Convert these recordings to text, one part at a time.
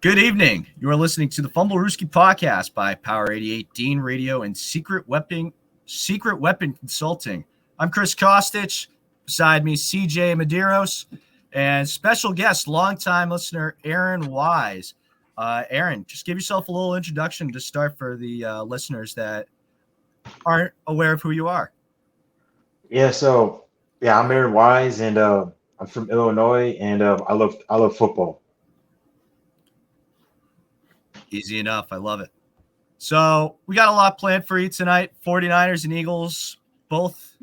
Good evening. You are listening to the Fumblerooski podcast by Power 88, Dean Radio, and Secret Weapon Consulting. I'm Chris Kostic. Beside me, CJ Medeiros, and special guest, longtime listener, Aaron Wise. Aaron, just give yourself a little introduction to start for the listeners that aren't aware of who you are. I'm Aaron Wise, and I'm from Illinois, and I love football. Easy enough. I love it. So we got a lot planned for you tonight. 49ers and Eagles both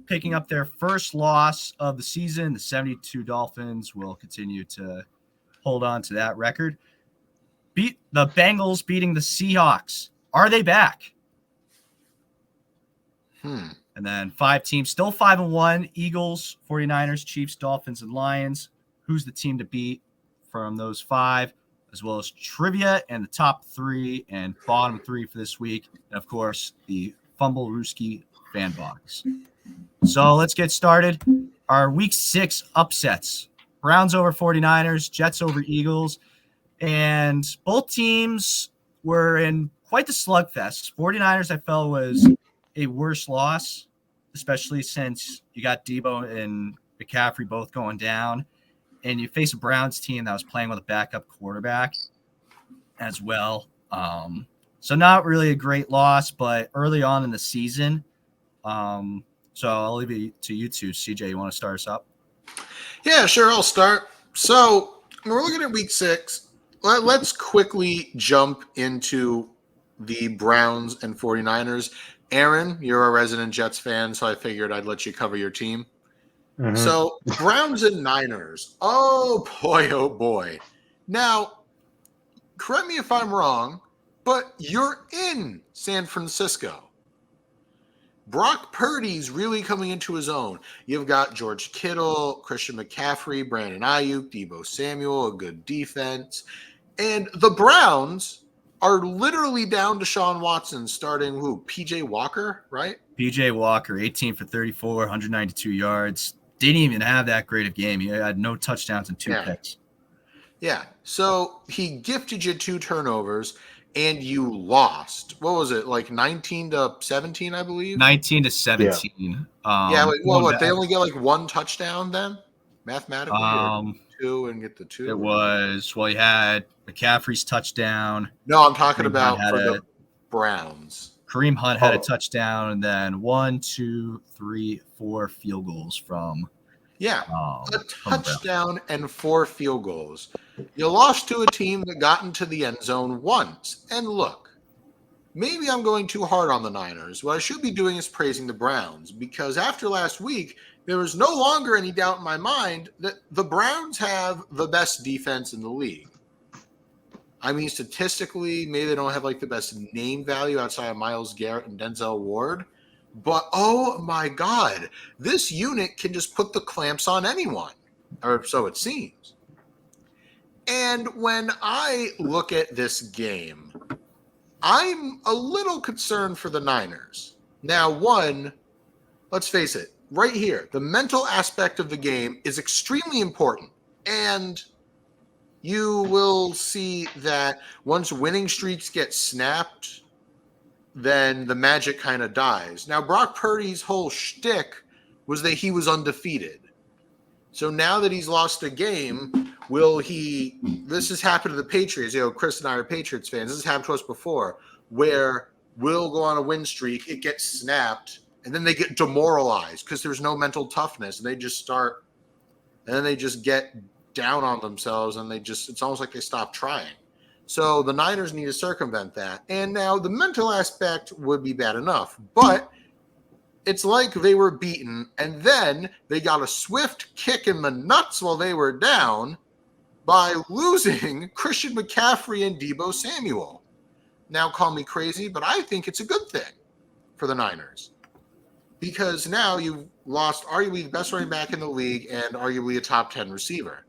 picking up their first loss of the season. The 72 Dolphins will continue to hold on to that record. Beat the Bengals beating the Seahawks. Are they back? And then 5 teams, still 5-1. Eagles, 49ers, Chiefs, Dolphins, and Lions. Who's the team to beat from those 5? As well as trivia and the top 3 and bottom 3 for this week. And, of course, the Fumblerooski Fan Box. So let's get started. Our Week 6 upsets. Browns over 49ers, Jets over Eagles. And both teams were in quite the slugfest. 49ers, I felt, was a worse loss, especially since you got Debo and McCaffrey both going down. And you face a Browns team that was playing with a backup quarterback as well. So not really a great loss, but early on in the season. So I'll leave it to you two. CJ, you want to start us up? Yeah, sure. I'll start. So we're looking at Week 6. Let's quickly jump into the Browns and 49ers. Aaron, you're a resident Jets fan, so I figured I'd let you cover your team. Mm-hmm. So, Browns and Niners. Oh, boy. Now, correct me if I'm wrong, but you're in San Francisco. Brock Purdy's really coming into his own. You've got George Kittle, Christian McCaffrey, Brandon Ayuk, Debo Samuel, a good defense. And the Browns are literally down to Deshaun Watson starting P.J. Walker, right? P.J. Walker, 18 for 34, 192 yards. Didn't even have that great of game. He had no touchdowns and 2 picks. Yeah. So he gifted you 2 turnovers and you lost. What was it? Like 19-17, I believe? 19-17. What? They only get like 1 touchdown then? Mathematically? Or 2 and get the 2? It was, you had McCaffrey's touchdown. No, I'm talking about for the Browns. Kareem Hunt had a touchdown, and then 1, 2, 3, 4 field goals from a touchdown and 4 field goals. You lost to a team that got into the end zone once. And look, maybe I'm going too hard on the Niners. What I should be doing is praising the Browns, because after last week, there was no longer any doubt in my mind that the Browns have the best defense in the league. I mean, statistically, maybe they don't have like the best name value outside of Myles Garrett and Denzel Ward. But, oh my God, this unit can just put the clamps on anyone, or so it seems. And when I look at this game, I'm a little concerned for the Niners. Now, one, let's face it, right here, the mental aspect of the game is extremely important. And you will see that once winning streaks get snapped, then the magic kind of dies. Now, Brock Purdy's whole shtick was that he was undefeated. So now that he's lost a game, this has happened to the Patriots. Chris and I are Patriots fans. This has happened to us before, where we'll go on a win streak, it gets snapped, and then they get demoralized because there's no mental toughness, and they just get down on themselves, and it's almost like they stop trying. So the Niners need to circumvent that. And now the mental aspect would be bad enough, but it's like they were beaten, and then they got a swift kick in the nuts while they were down by losing Christian McCaffrey and Debo Samuel. Now call me crazy, but I think it's a good thing for the Niners, because now you've lost arguably the best running back in the league and arguably a top 10 receiver.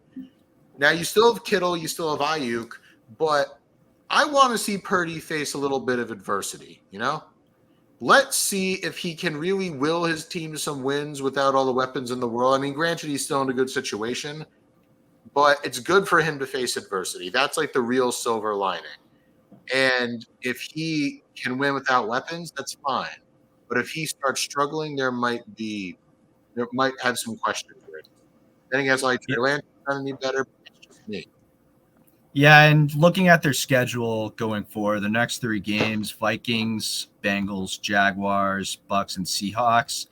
Now, you still have Kittle, you still have Ayuk, but I want to see Purdy face a little bit of adversity, Let's see if he can really will his team to some wins without all the weapons in the world. I mean, granted, he's still in a good situation, but it's good for him to face adversity. That's like the real silver lining. And if he can win without weapons, that's fine. But if he starts struggling, there might have some questions there. Then he has like Trey Lance done any better? It's just me. Yeah, and looking at their schedule going forward, the next 3 games, Vikings, Bengals, Jaguars, Bucks, and Seahawks.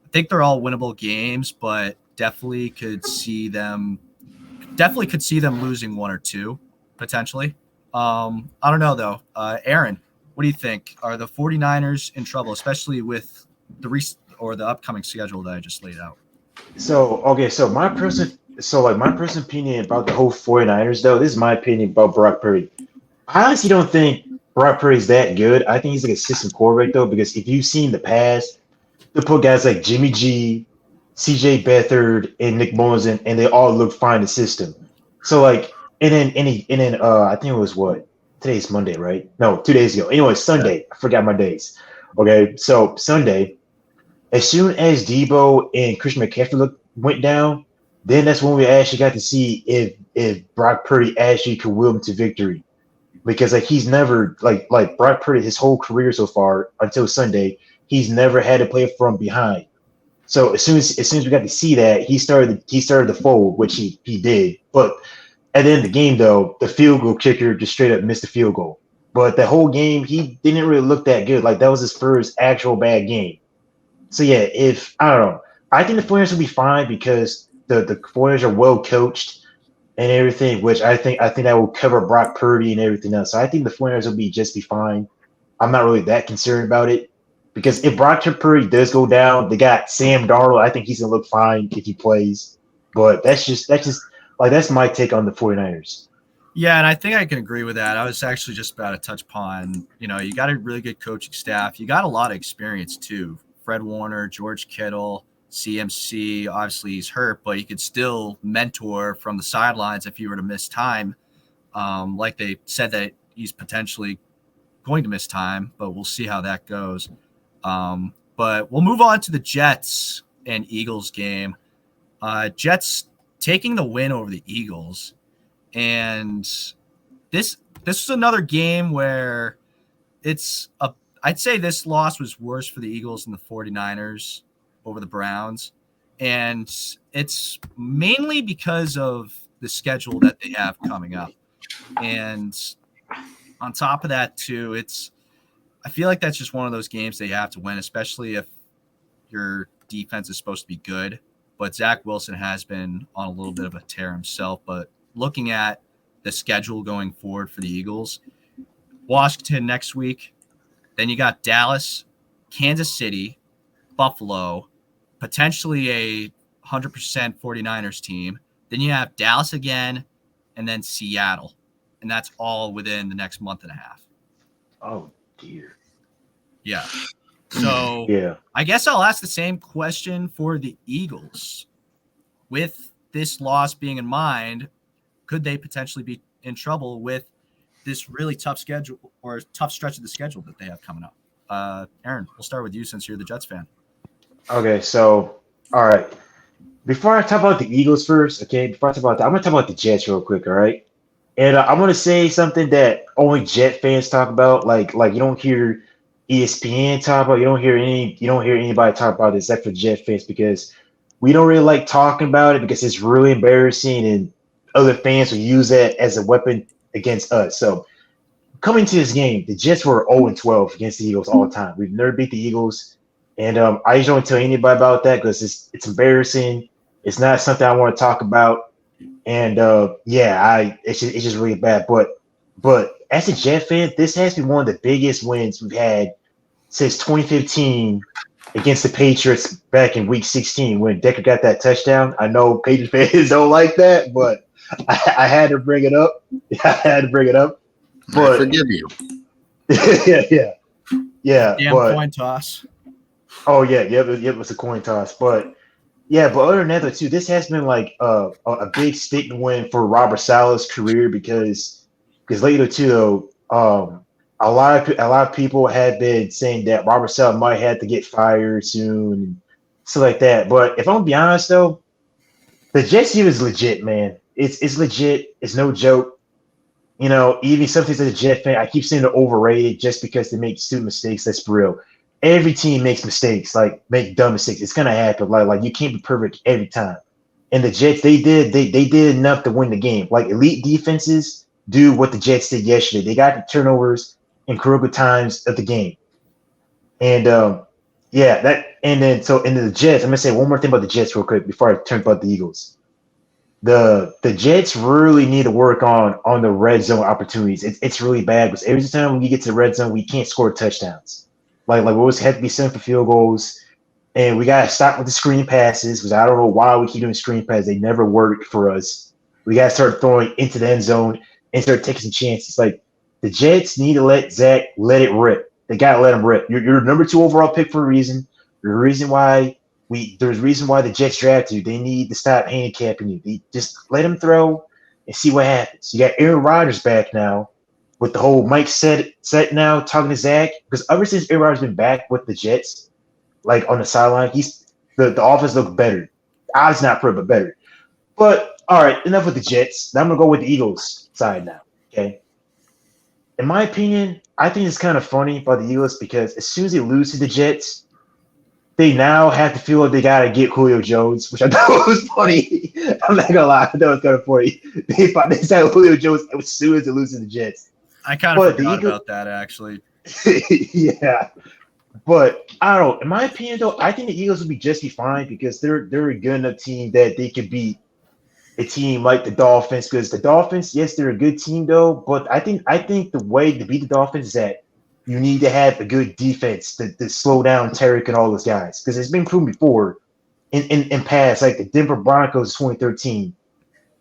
I think they're all winnable games, but definitely could see them losing 1 or 2 potentially. I don't know though. Aaron, what do you think? Are the 49ers in trouble, especially with the upcoming schedule that I just laid out? So my personal opinion about the whole 49ers, though, this is my opinion about Brock Purdy. I honestly don't think Brock Purdy's that good. I think he's like a system quarterback, though, because if you've seen the past, they put guys like Jimmy G, CJ Beathard, and Nick Mullins in, and they all look fine in the system. So like, and then I think it was today's Monday, right? No, 2 days ago. Anyway, Sunday. I forgot my days. Okay, so Sunday, as soon as Debo and Christian McCaffrey went down, then that's when we actually got to see if Brock Purdy actually could will him to victory. Because like he's never like Brock Purdy his whole career so far until Sunday, he's never had to play from behind. So as soon as we got to see that, he started the fold, which he did. But at the end of the game, though, the field goal kicker just straight up missed the field goal. But the whole game, he didn't really look that good. Like that was his first actual bad game. So yeah, I don't know, I think the 49ers will be fine because the 49ers are well coached and everything, which I think that will cover Brock Purdy and everything else. So I think the 49ers will be fine. I'm not really that concerned about it because if Brock Purdy does go down, they got Sam Darnold. I think he's gonna look fine if he plays. But that's my take on the 49ers. Yeah, and I think I can agree with that. I was actually just about to touch upon, you got a really good coaching staff. You got a lot of experience too. Fred Warner, George Kittle, CMC, obviously he's hurt, but he could still mentor from the sidelines if he were to miss time. Like they said that he's potentially going to miss time, but we'll see how that goes. But we'll move on to the Jets and Eagles game. Jets taking the win over the Eagles. And this is another game where I'd say this loss was worse for the Eagles than the 49ers over the Browns. And it's mainly because of the schedule that they have coming up. And on top of that, too, I feel like that's just one of those games that you have to win, especially if your defense is supposed to be good. But Zach Wilson has been on a little bit of a tear himself. But looking at the schedule going forward for the Eagles, Washington next week, then you got Dallas, Kansas City, Buffalo, potentially a 100% 49ers team. Then you have Dallas again, and then Seattle. And that's all within the next month and a half. Oh, dear. Yeah. So yeah. I guess I'll ask the same question for the Eagles. With this loss being in mind, could they potentially be in trouble with this really tough schedule or tough stretch of the schedule that they have coming up? Aaron, we'll start with you since you're the Jets fan. Okay, so all right. Before I talk about the Eagles first, okay, I'm going to talk about the Jets real quick, all right? And I'm going to say something that only Jet fans talk about. Like you don't hear ESPN talk about, you don't hear anybody talk about it except for Jet fans because we don't really like talking about it because it's really embarrassing and other fans will use that as a weapon against us. So coming to this game, the Jets were 0-12 against the Eagles all the time. We've never beat the Eagles. And I just don't tell anybody about that because it's embarrassing. It's not something I want to talk about. And it's just really bad. But as a Jet fan, this has been one of the biggest wins we've had since 2015 against the Patriots back in Week 16 when Decker got that touchdown. I know Patriots fans don't like that, but I had to bring it up. But I forgive you. yeah. Coin toss. Oh yeah, it was a coin toss. But other than that, too, this has been like a big statement win for Robert Saleh's career because later too, though, a lot of people had been saying that Robert Saleh might have to get fired soon and stuff like that. But if I'm gonna be honest, though, the Jets team is legit, man. It's legit. It's no joke. You know, even sometimes as a Jet fan, I keep saying they're overrated just because they make stupid mistakes. That's real. Every team makes mistakes, like make dumb mistakes. It's gonna happen. Like you can't be perfect every time. And the Jets, they did enough to win the game. Like elite defenses do what the Jets did yesterday. They got the turnovers in critical times of the game. And yeah, that and then so into the Jets, I'm gonna say one more thing about the Jets real quick before I turn about the Eagles. The Jets really need to work on the red zone opportunities. It's really bad because every time when you get to the red zone, we can't score touchdowns. Like we always have to be sent for field goals, and we gotta stop with the screen passes because I don't know why we keep doing screen passes. They never work for us. We gotta start throwing into the end zone and start taking some chances. Like the Jets need to let Zach let it rip. They gotta let him rip. You're number 2 overall pick for a reason. There's a reason why the Jets drafted you. They need to stop handicapping you. They just let him throw and see what happens. You got Aaron Rodgers back now with the whole Mike set now talking to Zach because ever since Aaron Rodgers been back with the Jets, like on the sideline, he's the offense look better. Odds not pretty, but better. But all right, enough with the Jets. Now I'm gonna go with the Eagles side now. Okay. In my opinion, I think it's kind of funny about the Eagles because as soon as they lose to the Jets, they now have to feel like they gotta get Julio Jones, which I thought was funny. I'm not gonna lie, I thought it was kind of funny. They signed Julio Jones as soon as they lose to the Jets. I kind of forgot about that actually. Yeah, but I don't know. In my opinion, though, I think the Eagles will be just be fine because they're a good enough team that they could beat a team like the Dolphins. Because the Dolphins, yes, they're a good team though, but I think the way to beat the Dolphins is that you need to have a good defense to slow down Tarek and all those guys. Because it's been proven before in past, like the Denver Broncos 2013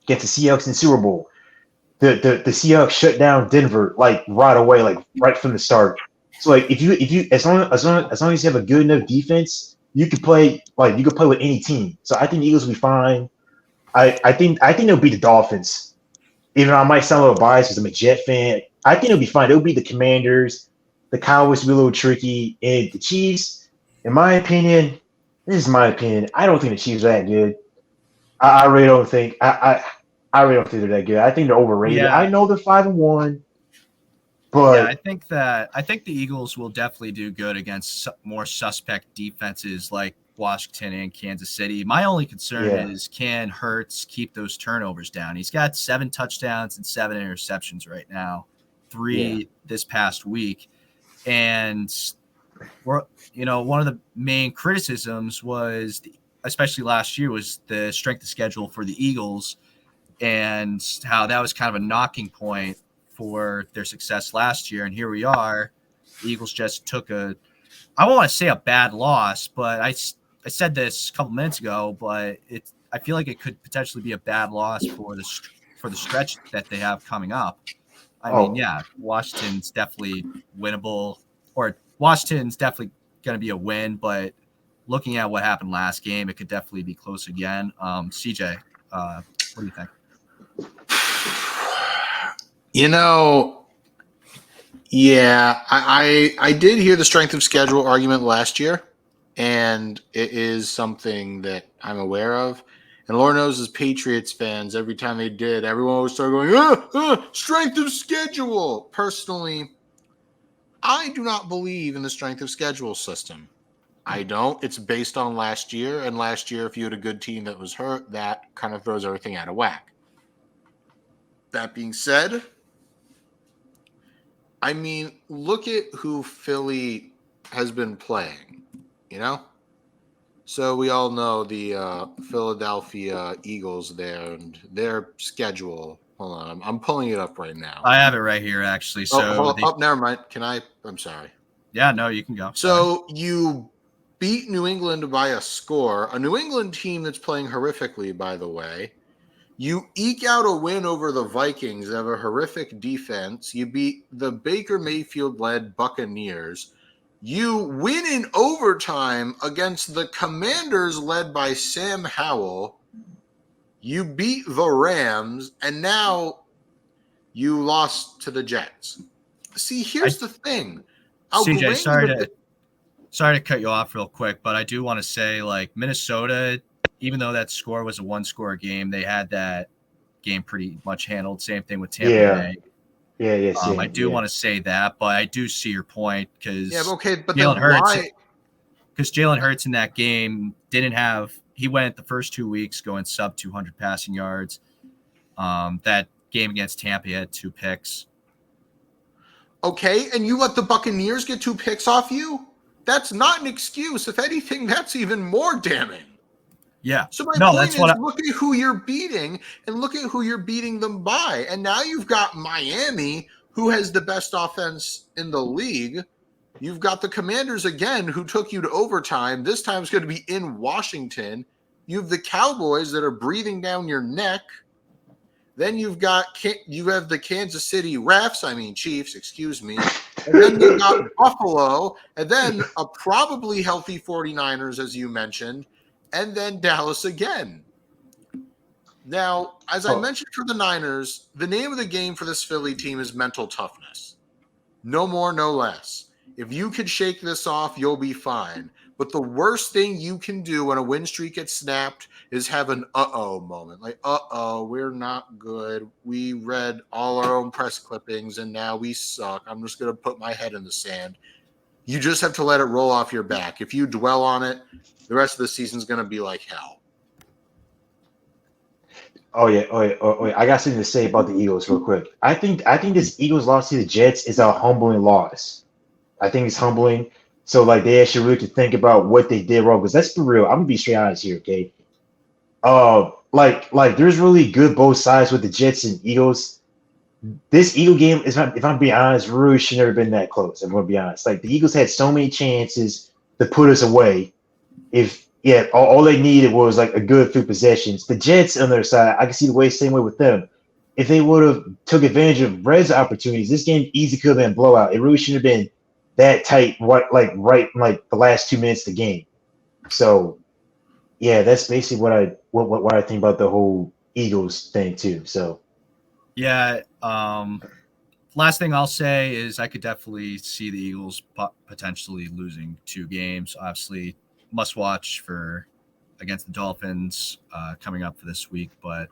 against the Seahawks in the Super Bowl. The Seahawks shut down Denver like right away, like right from the start. So like if you as long as you have a good enough defense, you can play with any team. So I think the Eagles will be fine. I think they'll beat the Dolphins. Even though I might sound a little biased because I'm a Jet fan, I think it'll be fine. It'll be the Commanders. The Cowboys will be a little tricky. And the Chiefs, in my opinion, this is my opinion. I don't think the Chiefs are that good. I really don't think. I really don't think they're that good. I think they're overrated. Yeah. I know they're 5-1, Yeah, but I think the Eagles will definitely do good against more suspect defenses like Washington and Kansas City. My only concern is can Hurts keep those turnovers down? He's got 7 touchdowns and 7 interceptions right now, 3 this past week. And one of the main criticisms was, especially last year, was the strength of schedule for the Eagles and how that was kind of a knocking point for their success last year. And here we are. The Eagles just took I won't want to say a bad loss, but I said this a couple minutes ago, but I feel like it could potentially be a bad loss for the stretch that they have coming up. I mean, yeah, Washington's definitely winnable, or Washington's definitely going to be a win, but looking at what happened last game, it could definitely be close again. CJ, what do you think? I did hear the strength of schedule argument last year, and it is something that I'm aware of. And Lord knows, as Patriots fans, every time they did, everyone would start going, strength of schedule. Personally, I do not believe in the strength of schedule system. I don't. It's based on last year, and last year, if you had a good team that was hurt, that kind of throws everything out of whack. That being said, I mean, look at who Philly has been playing, So we all know the Philadelphia Eagles there and their schedule. Hold on, I'm pulling it up right now. I have it right here, actually. So never mind. I'm sorry. Yeah, no, you can go. So you beat New England by a score, a New England team that's playing horrifically, by the way. You eke out a win over the Vikings that have a horrific defense. You beat the Baker Mayfield-led Buccaneers. You win in overtime against the Commanders led by Sam Howell. You beat the Rams, and now you lost to the Jets. See, here's the thing. CJ, sorry to cut you off real quick, but I do want to say, like, Minnesota, even though that score was a 1-score game, they had that game pretty much handled. Same thing with Tampa Bay. I do want to say that, but I do see your point because but then why? Because Jalen Hurts in that game he went the first 2 weeks going sub 200 passing yards. That game against Tampa, he had 2 picks. Okay, and you let the Buccaneers get 2 picks off you? That's not an excuse. If anything, that's even more damning. Yeah. So my point is, look at who you're beating and look at who you're beating them by. And now you've got Miami, who has the best offense in the league. You've got the Commanders again, who took you to overtime. This time it's going to be in Washington. You have the Cowboys that are breathing down your neck. Then you have the Kansas City Chiefs, excuse me. And then you got Buffalo, and then a probably healthy 49ers, as you mentioned, and then Dallas again. Now, as I mentioned for the Niners, the name of the game for this Philly team is mental toughness. No more, no less. If you could shake this off, you'll be fine. But the worst thing you can do when a win streak gets snapped is have an uh-oh moment. Like, we're not good. We read all our own press clippings, and now we suck. I'm just going to put my head in the sand. You just have to let it roll off your back. If you dwell on it, the rest of the season's going to be like hell. Oh yeah. I got something to say about the Eagles real quick. I think this Eagles loss to the Jets is a humbling loss. I think it's humbling. So like they actually really could think about what they did wrong. Because let's be real. I'm gonna be straight honest here, okay? Like there's really good both sides with the Jets and Eagles. This Eagle game is not, if I'm being honest, really should never been that close. I'm gonna be honest. Like the Eagles had so many chances to put us away. All they needed was like a good few possessions. The Jets on their side, I can see the same way with them. If they would have took advantage of Red's opportunities, this game easily could have been a blowout. It really shouldn't have been that tight, right in like the last 2 minutes of the game. So, yeah, that's basically what I think about the whole Eagles thing too. So, yeah. Last thing I'll say is I could definitely see the Eagles potentially losing 2 games. Obviously, must watch for against the Dolphins coming up for this week, but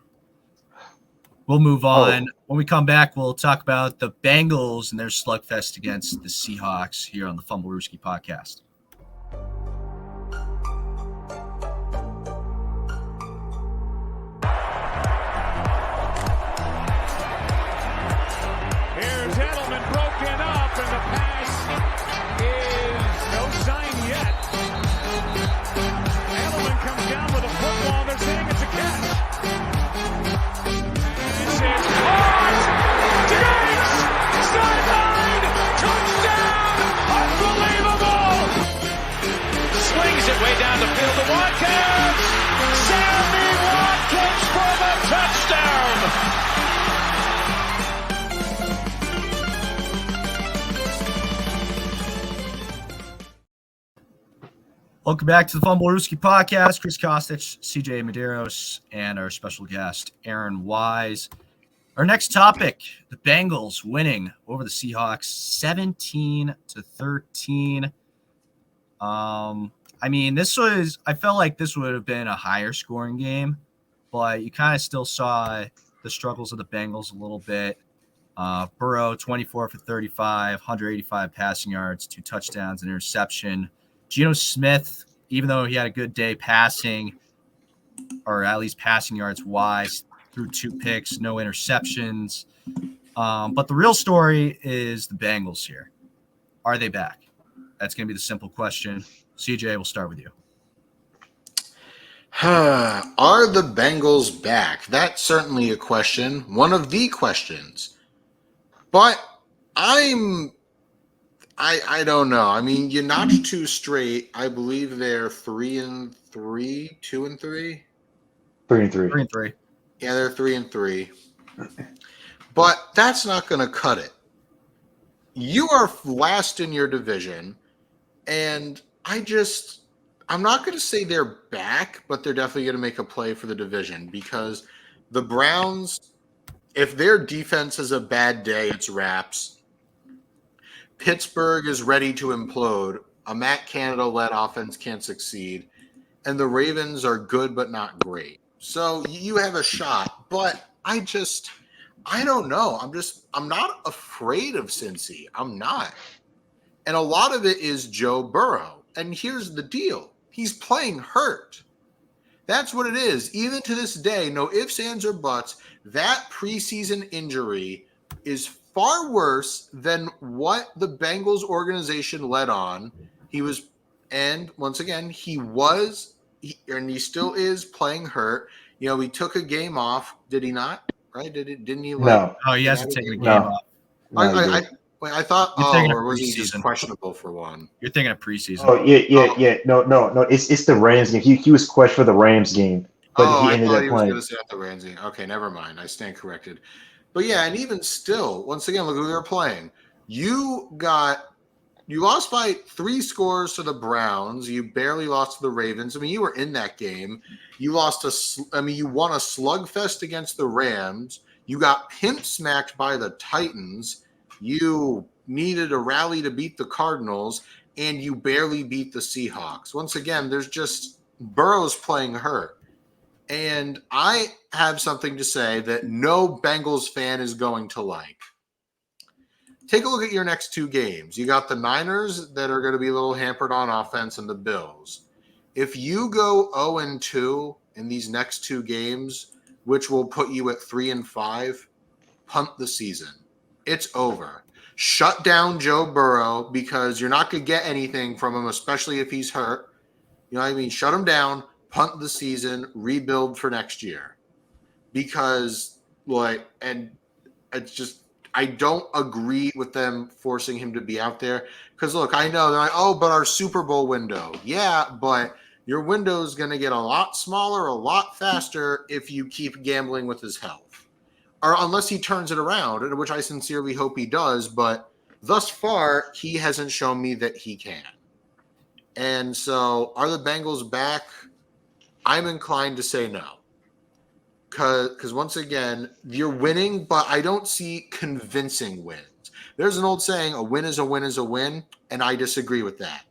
we'll move on. When we come back, we'll talk about the Bengals and their slugfest against the Seahawks here on the Fumblerooski podcast. Here's Edelman broken up, and the pass is no sign yet. Edelman comes down with a football. They're saying it's a catch. This is caught. Diggs! Sideline! Touchdown! Unbelievable! Swings it way down the field to Watkins. Sammy Watkins for the touchdown! Welcome back to the Fumblerooski podcast. Chris Kostic, CJ Medeiros, and our special guest, Aaron Wise. Our next topic, the Bengals winning over the Seahawks 17-13. I felt like this would have been a higher scoring game, but you kind of still saw the struggles of the Bengals a little bit. Burrow, 24 for 35, 185 passing yards, 2 touchdowns, an interception. Geno Smith, even though he had a good day passing, or at least passing yards wise, threw 2 picks, no interceptions. But the real story is the Bengals here. Are they back? That's going to be the simple question. CJ, we'll start with you. Are the Bengals back? That's certainly a question, one of the questions. But I don't know. I mean, you notched 2 straight. I believe they're 3-3, 2-3. 3-3. 3-3. Yeah, they're 3-3. But that's not going to cut it. You are last in your division, and I'm not going to say they're back, but they're definitely going to make a play for the division because the Browns, if their defense has a bad day, it's wraps. Pittsburgh is ready to implode. A Matt Canada-led offense can't succeed. And the Ravens are good but not great. So you have a shot. But I don't know. I'm not afraid of Cincy. I'm not. And a lot of it is Joe Burrow. And here's the deal. He's playing hurt. That's what it is. Even to this day, no ifs, ands, or buts, that preseason injury is far worse than what the Bengals organization led on. And once again, he still is playing hurt. He took a game off. Did he not? Right? Didn't he? No. Oh, he hasn't taken a game No. off. I thought, or was he just preseason. questionable for one? You're thinking of preseason. Oh yeah. No. It's the Rams game. He was questioned for the Rams game, but he ended up he was playing. going to say at the Rams game. Okay, never mind. I stand corrected. But yeah, and even still, once again, look who they were playing. You lost by 3 scores to the Browns. You barely lost to the Ravens. I mean, you were in that game. You won a slugfest against the Rams. You got pimp smacked by the Titans. You needed a rally to beat the Cardinals, and you barely beat the Seahawks. Once again, there's just Burrow's playing hurt. And I have something to say that no Bengals fan is going to like. Take a look at your next 2 games. You got the Niners that are going to be a little hampered on offense and the Bills. If you go 0-2 in these next 2 games, which will put you at 3-5, punt the season. It's over. Shut down Joe Burrow because you're not going to get anything from him, especially if he's hurt. You know what I mean? Shut him down, punt the season, rebuild for next year. Because, it's just, I don't agree with them forcing him to be out there. Because, look, I know they're like, but our Super Bowl window. Yeah, but your window is going to get a lot smaller, a lot faster if you keep gambling with his health. Or unless he turns it around, which I sincerely hope he does. But thus far, he hasn't shown me that he can. And so, are the Bengals back? I'm inclined to say no. Because once again, you're winning, but I don't see convincing wins. There's an old saying, a win is a win is a win, and I disagree with that.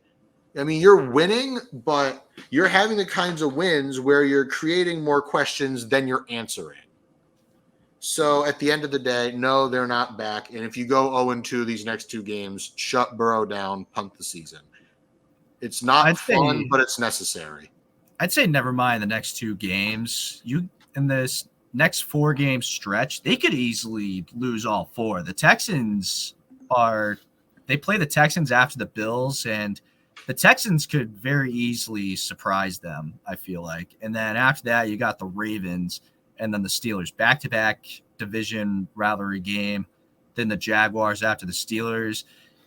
I mean, you're winning, but you're having the kinds of wins where you're creating more questions than you're answering. So at the end of the day, no, they're not back. And if you go 0-2 these next 2 games, shut Burrow down, punt the season. It's not fun, but it's necessary. I'd say never mind the next 2 games. In this next 4-game stretch, they could easily lose all 4. The Texans they play the Texans after the Bills, and the Texans could very easily surprise them, I feel like. And then after that, you got the Ravens and then the Steelers. Back-to-back division rivalry game. Then the Jaguars after the Steelers.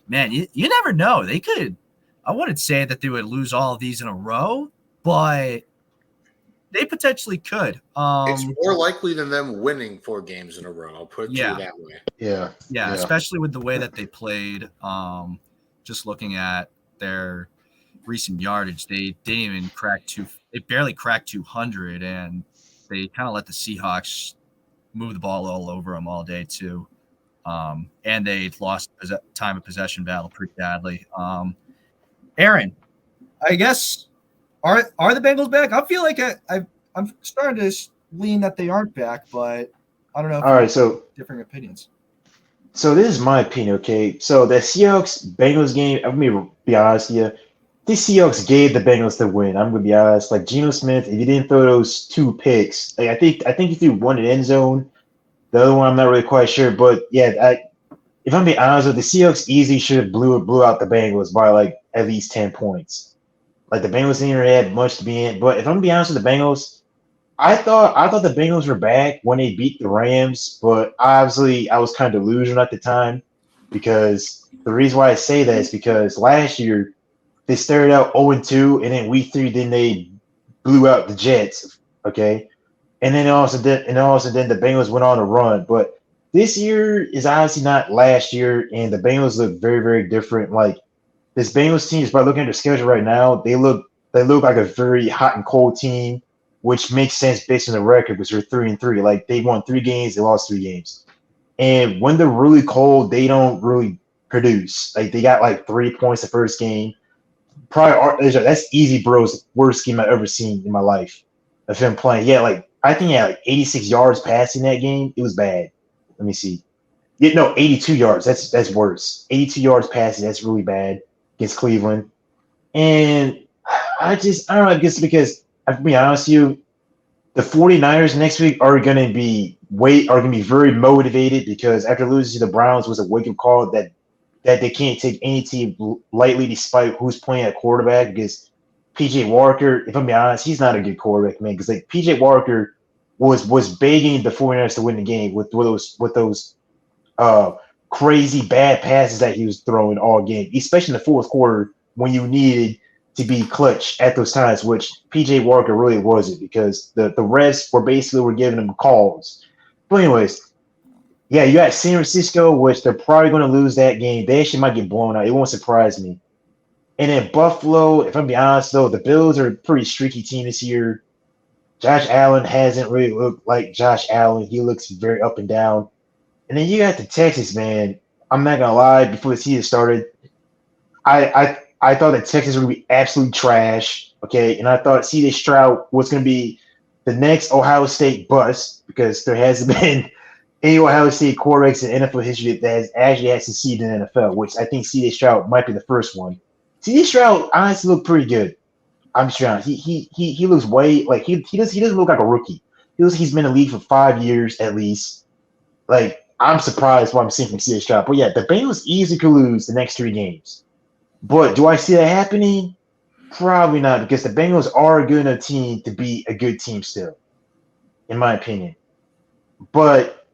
Man, you never know. They could – I wouldn't say that they would lose all of these in a row, but they potentially could. It's more likely than them winning 4 games in a row. I'll put it that way. Yeah, especially with the way that they played. Just looking at their recent yardage, they didn't even they barely cracked 200, and they kind of let the Seahawks move the ball all over them all day too. And they lost time of possession battle pretty badly. Aaron, I guess are the Bengals back? I feel like I'm starting to lean that they aren't back, but I don't know. All right, so different opinions. So this is my opinion, okay? So the Seahawks-Bengals game, I'm going to be honest with you. This Seahawks gave the Bengals the win. I'm going to be honest. Like, Geno Smith, if you didn't throw those 2 picks, I think he threw 1 in the end zone. The other one, I'm not really quite sure. But, yeah, if I'm being honest with you, the Seahawks easily should have blew out the Bengals by, at least 10 points. Like, the Bengals didn't really have much to be in. But if I'm going to be honest with the Bengals, I thought the Bengals were back when they beat the Rams, but obviously I was kind of delusional at the time because the reason why I say that is because last year they started out 0-2, and then week 3, then they blew out the Jets, okay? And then all of a sudden the Bengals went on a run. But this year is obviously not last year, and the Bengals look very, very different. Like, this Bengals team, by looking at their schedule right now, they look like a very hot and cold team, which makes sense based on the record because they're 3-3. Like, they won 3 games, they lost 3 games. And when they're really cold, they don't really produce. Like, they got 3 points the first game. Probably that's easy, bro's worst game I've ever seen in my life of him playing. Yeah, I think he had like 86 yards passing that game. It was bad. Let me see. Yeah, no, 82 yards. That's worse. 82 yards passing. That's really bad against Cleveland. And I don't know. I guess because to be honest with you, the 49ers next week are going to be very motivated because after losing to the Browns was a wake-up call that they can't take any team lightly despite who's playing at quarterback because PJ Walker, if I'm being honest, he's not a good quarterback, man, because like PJ Walker was begging the 49ers to win the game with those crazy bad passes that he was throwing all game, especially in the fourth quarter when you needed to be clutch at those times, which PJ Walker really wasn't because the refs were giving him calls. But anyways, yeah, you got San Francisco, which they're probably going to lose that game. They actually might get blown out. It won't surprise me. And then Buffalo, if I'm being honest, though, the Bills are a pretty streaky team this year. Josh Allen hasn't really looked like Josh Allen. He looks very up and down. And then you got the Texas, man. I'm not going to lie, before the season started, I thought that Texas would be absolute trash, okay? And I thought C.J. Stroud was going to be the next Ohio State bust because there hasn't been any Ohio State quarterbacks in NFL history that has actually had succeeded in the NFL, which I think C.J. Stroud might be the first one. C.J. Stroud honestly looked pretty good. I'm just honest. He looks way like he doesn't look like a rookie. He's been in the league for 5 years at least. Like I'm surprised what I'm seeing from C.J. Stroud. But yeah, the Bengals easily could lose the next 3 games. But do I see that happening? Probably not, because the Bengals are a good enough team to be a good team still, in my opinion. But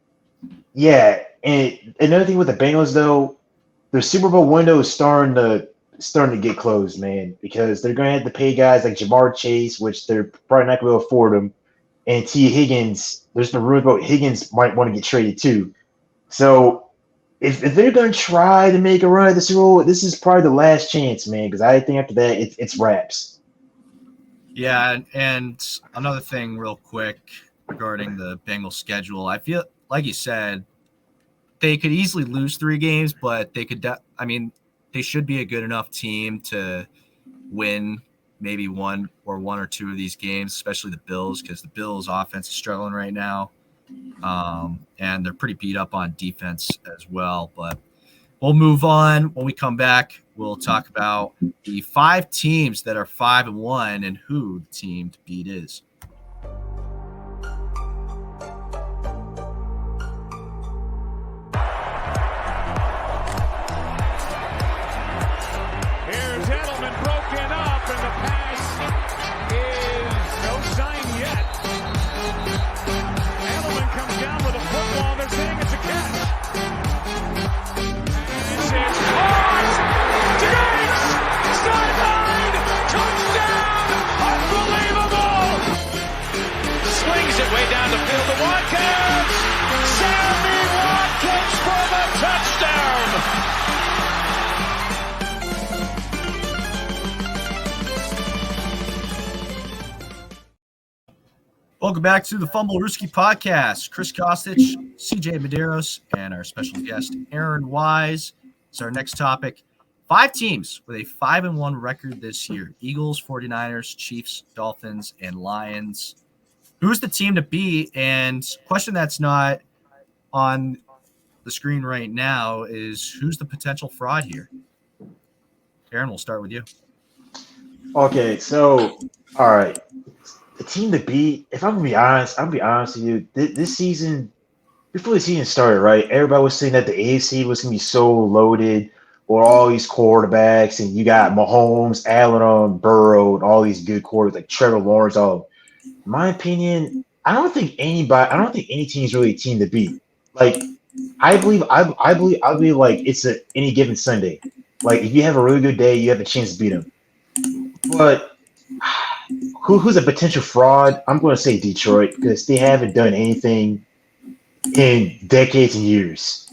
yeah, and another thing with the Bengals though, their Super Bowl window is starting to get closed, man, because they're going to have to pay guys like Jamar Chase, which they're probably not going to be able to afford them, and T. Higgins. There's no rumors about Higgins might want to get traded too. So if they're going to try to make a run at the Super Bowl, this is probably the last chance, man, because I think after that it's wraps. Yeah, and another thing real quick regarding the Bengals schedule, I feel like you said they could easily lose 3 games, but they could they should be a good enough team to win maybe one or two of these games, especially the Bills, because the Bills offense is struggling right now. And they're pretty beat up on defense as well. But we'll move on. When we come back, we'll talk about the 5 teams that are 5-1 and who the team to beat is. Here's Edelman broken up, and the pass is no sign yet. Edelman comes down with a football. They're saying it's a catch. This is caught. Diggs! Sideline! Touchdown! Unbelievable! Swings it way down the field to Watkins. Sammy Watkins for the touchdown. Welcome back to the Fumblerooski podcast. Chris Kostich, CJ Medeiros, and our special guest, Aaron Wise, is our next topic. 5 teams with a 5-1 record this year. Eagles, 49ers, Chiefs, Dolphins, and Lions. Who's the team to beat? And question that's not on the screen right now is who's the potential fraud here? Aaron, we'll start with you. Okay, so, all right. The team to beat, if I'm going to be honest, I'll be honest with you. This season, before the season started, right, everybody was saying that the AFC was going to be so loaded with all these quarterbacks, and you got Mahomes, Allen, Burrow, and all these good quarterbacks like Trevor Lawrence. All, in my opinion, I don't think any team is really a team to beat. Like, I believe like it's any given Sunday. Like, if you have a really good day, you have a chance to beat them. But who's a potential fraud? I'm going to say Detroit because they haven't done anything in decades and years.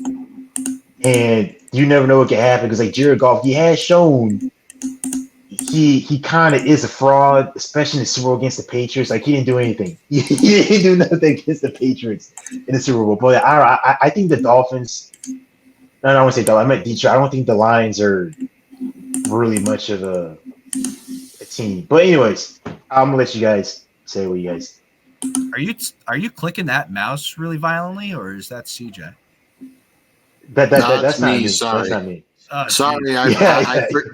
And you never know what can happen because, like, Jared Goff, he has shown he kind of is a fraud, especially in the Super Bowl against the Patriots. Like, he didn't do anything. He didn't do nothing against the Patriots in the Super Bowl. But I think the Dolphins – no, I don't want to say Dolphins. I meant Detroit. I don't think the Lions are really much of a team. But anyways, I'm going to let you guys say what you guys Are you clicking that mouse really violently, or is that CJ? That's not me. me. Sorry. That's not me. Sorry,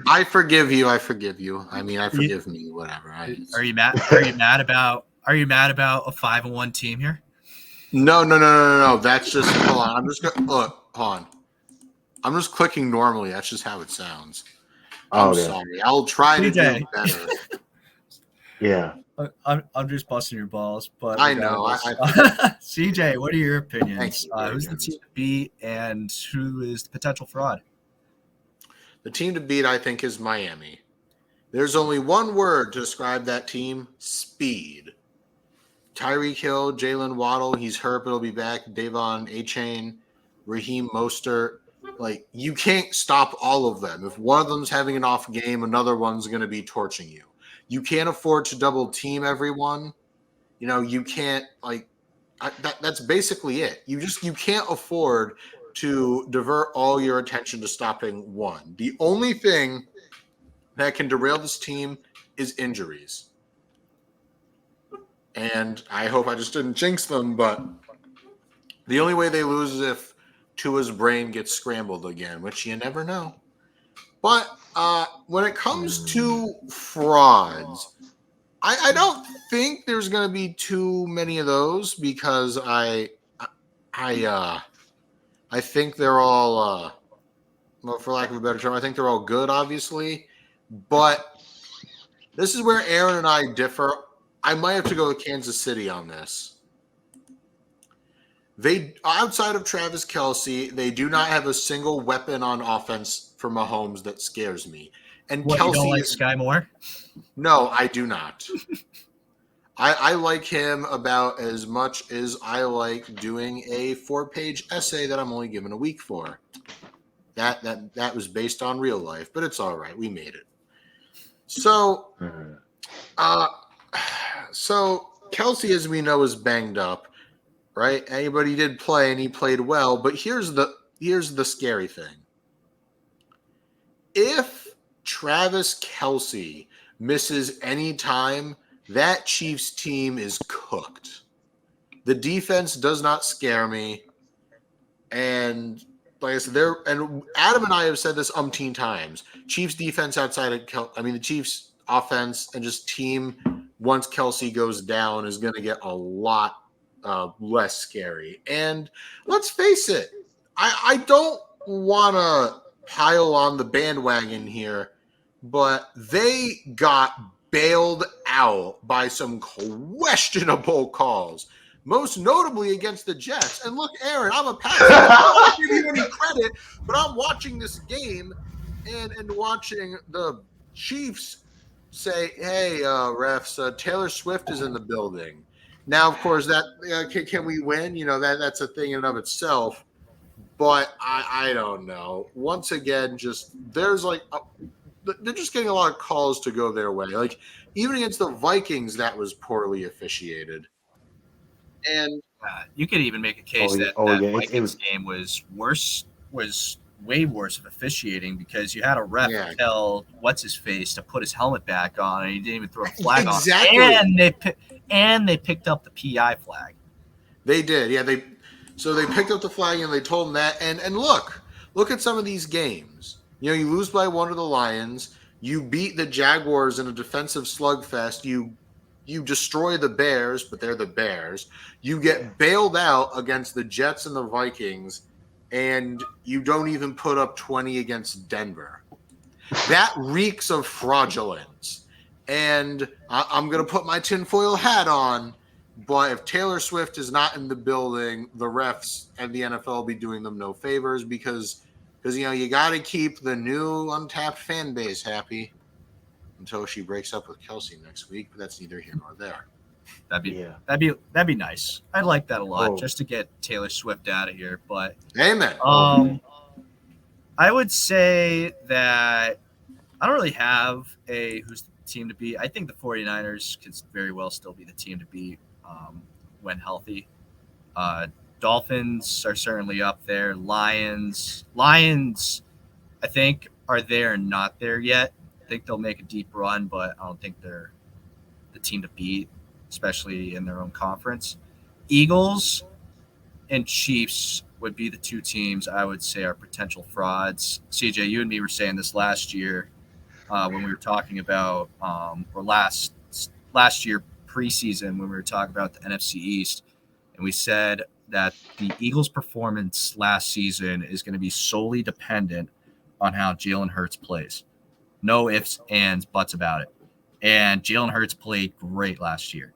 I forgive you. I forgive you. I mean, forgive me. Whatever. Are you mad? Are you mad about a 5-1 team here? No. That's just hold on. I'm just gonna look. Hold on. I'm just clicking normally. That's just how it sounds. I'm sorry. I'll try to do better. Yeah. I'm just busting your balls, but I know. CJ, what are your opinions? Thank you, Who's the team to beat, and who is the potential fraud? The team to beat, I think, is Miami. There's only one word to describe that team: speed. Tyreek Hill, Jalen Waddle, he's hurt, but he'll be back. Davon Achane, Raheem Mostert. Like, you can't stop all of them. If one of them's having an off game, another one's going to be torching you. You can't afford to double team everyone. You can't, that's basically it. You can't afford to divert all your attention to stopping one. The only thing that can derail this team is injuries. And I hope I just didn't jinx them, but the only way they lose is if Tua's brain gets scrambled again, which you never know. But when it comes to frauds, I don't think there's going to be too many of those because I think they're all, well, for lack of a better term, I think they're all good, obviously. But this is where Aaron and I differ. I might have to go with Kansas City on this. They, outside of Travis Kelce, they do not have a single weapon on offense for Mahomes that scares me. And Kelce, you don't like Sky Moore? No, I do not. I like him about as much as I like doing a 4-page essay that I'm only given a week for. That was based on real life, but it's all right. We made it. So, so Kelce, as we know, is banged up, right? Anybody did play, and he played well. But here's the scary thing: if Travis Kelce misses any time, that Chiefs team is cooked. The defense does not scare me, and like I said, and Adam and I have said this umpteen times. Chiefs defense outside of the Chiefs offense and just team once Kelce goes down is going to get a lot less scary. And let's face it, I don't want to pile on the bandwagon here, but they got bailed out by some questionable calls, most notably against the Jets. And look, Aaron, I'm a Pats fan. I don't give you any credit, but I'm watching this game and watching the Chiefs say, hey, refs, Taylor Swift is in the building. Now, of course, that can we win? That's a thing in and of itself. But I don't know. Once again, they're just getting a lot of calls to go their way. Like, even against the Vikings, that was poorly officiated. And you could even make a case that Vikings game was way worse of officiating because you had a ref tell what's-his-face to put his helmet back on, and he didn't even throw a flag on. And they picked up the PI flag. They did, yeah. They picked up the flag and they told him that. And look at some of these games. You lose by one to the Lions. You beat the Jaguars in a defensive slugfest. You destroy the Bears, but they're the Bears. You get bailed out against the Jets and the Vikings, and you don't even put up 20 against Denver. That reeks of fraudulence. And I'm going to put my tinfoil hat on, but if Taylor Swift is not in the building, the refs and the NFL will be doing them no favors because you got to keep the new untapped fan base happy until she breaks up with Kelce next week. But that's neither here nor there. That'd be nice. I'd like that a lot just to get Taylor Swift out of here. But amen. I would say that I don't really have who's the team to beat. I think the 49ers could very well still be the team to beat when healthy. Dolphins are certainly up there. Lions, I think, are there and not there yet. I think they'll make a deep run, but I don't think they're the team to beat. especially in their own conference. Eagles and Chiefs would be the two teams I would say are potential frauds. CJ, you and me were saying this last year when we were talking about, or last year preseason when we were talking about the NFC East, and we said that the Eagles' performance last season is going to be solely dependent on how Jalen Hurts plays. No ifs, ands, buts about it. And Jalen Hurts played great last year.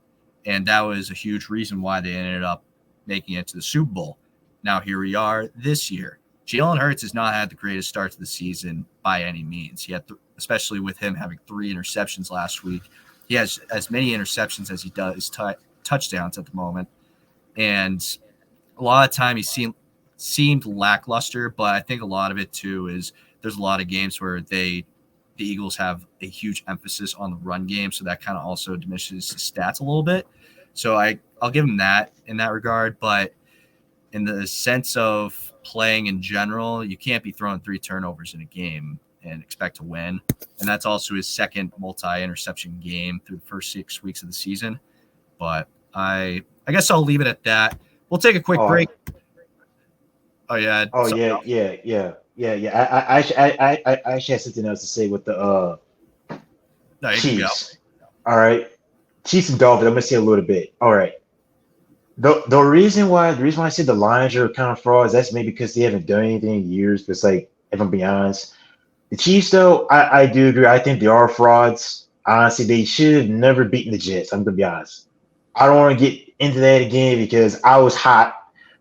And that was a huge reason why they ended up making it to the Super Bowl. Now here we are this year. Jalen Hurts has not had the greatest start to the season by any means. He had, especially with him having 3 interceptions last week. He has as many interceptions as he does touchdowns at the moment. And a lot of time he seemed lackluster, but I think a lot of it too is there's a lot of games where the Eagles have a huge emphasis on the run game, so that kind of also diminishes his stats a little bit. So I'll give him that in that regard, but in the sense of playing in general, you can't be throwing 3 turnovers in a game and expect to win. And that's also his second multi-interception game through the first 6 weeks of the season. But I guess I'll leave it at that. We'll take a quick break. Oh yeah. I actually had something else to say with the Chiefs. All right, Chiefs and Dolphins. I'm gonna say a little bit. All right. The reason why I said the Lions are kind of frauds, that's maybe because they haven't done anything in years. But it's like, if I'm being honest, the Chiefs though, I do agree. I think they are frauds. Honestly, they should have never beaten the Jets. I'm gonna be honest. I don't want to get into that again because I was hot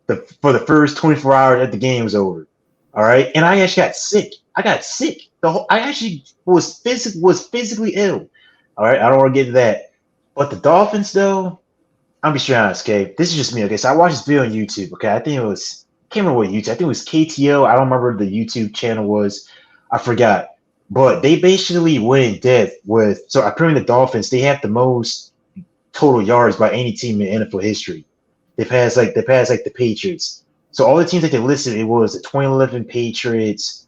for the first 24 hours that the game was over. All right, and I actually got sick. I actually was physically ill. All right, I don't want to get into that. But the Dolphins, though, I'll be straight honest. Okay, this is just me. Okay, so I watched this video on YouTube. Okay, I can't remember what YouTube. I think it was KTO. I don't remember the YouTube channel was. I forgot. But they basically went in depth with. So apparently the Dolphins, they have the most total yards by any team in NFL history. They passed the Patriots. So all the teams that they listed, it was the 2011 Patriots,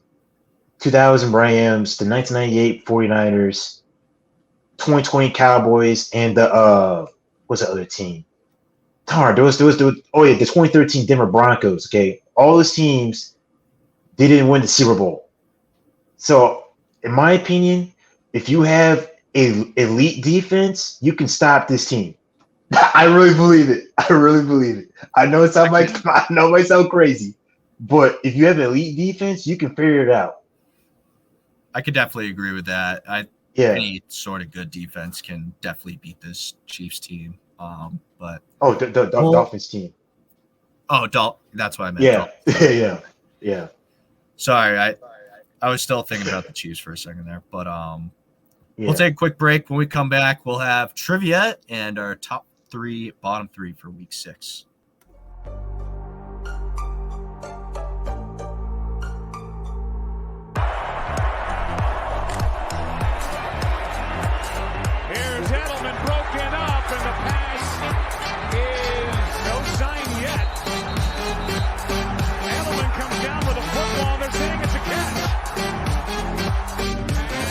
2000 Rams, the 1998 49ers, 2020 Cowboys, and the what's the other team? Darn, the 2013 Denver Broncos. Okay, all those teams, they didn't win the Super Bowl. So, in my opinion, if you have an elite defense, you can stop this team. I really believe it. I know it might sound crazy, but if you have an elite defense, you can figure it out. I could definitely agree with that. Any sort of good defense can definitely beat this Chiefs team. But the Dolphins team. Oh, that's what I meant. Yeah. Sorry, I was still thinking about the Chiefs for a second there, but we'll take a quick break. When we come back, we'll have trivia and our top 3, bottom 3 for week 6. Here's Edelman broken up, and the pass is no sign yet. Edelman comes down with a football. They're saying it's a catch.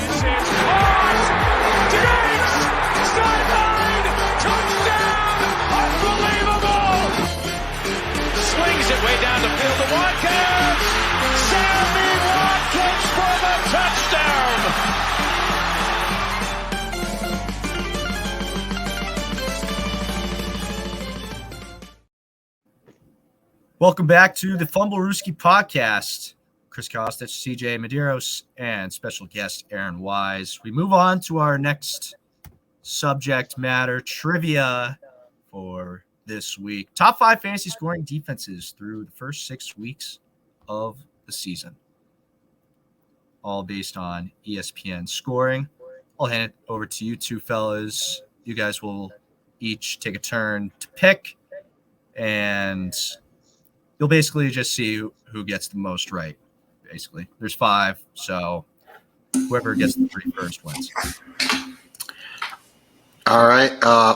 This is caught. Diggs! Sideline! Touchdown! Unbelievable! Swings it way down the field to Watkins. Sammy Watkins for the touchdown. Welcome back to the Fumblerooski podcast. Chris Kostic, CJ Medeiros, and special guest Aaron Wise. We move on to our next subject matter, trivia for this week. Top 5 fantasy scoring defenses through the first 6 weeks of the season. All based on ESPN scoring. I'll hand it over to you two fellas. You guys will each take a turn to pick, and you'll basically just see who gets the most right. Basically, there's 5, so whoever gets the 3 first wins. All right.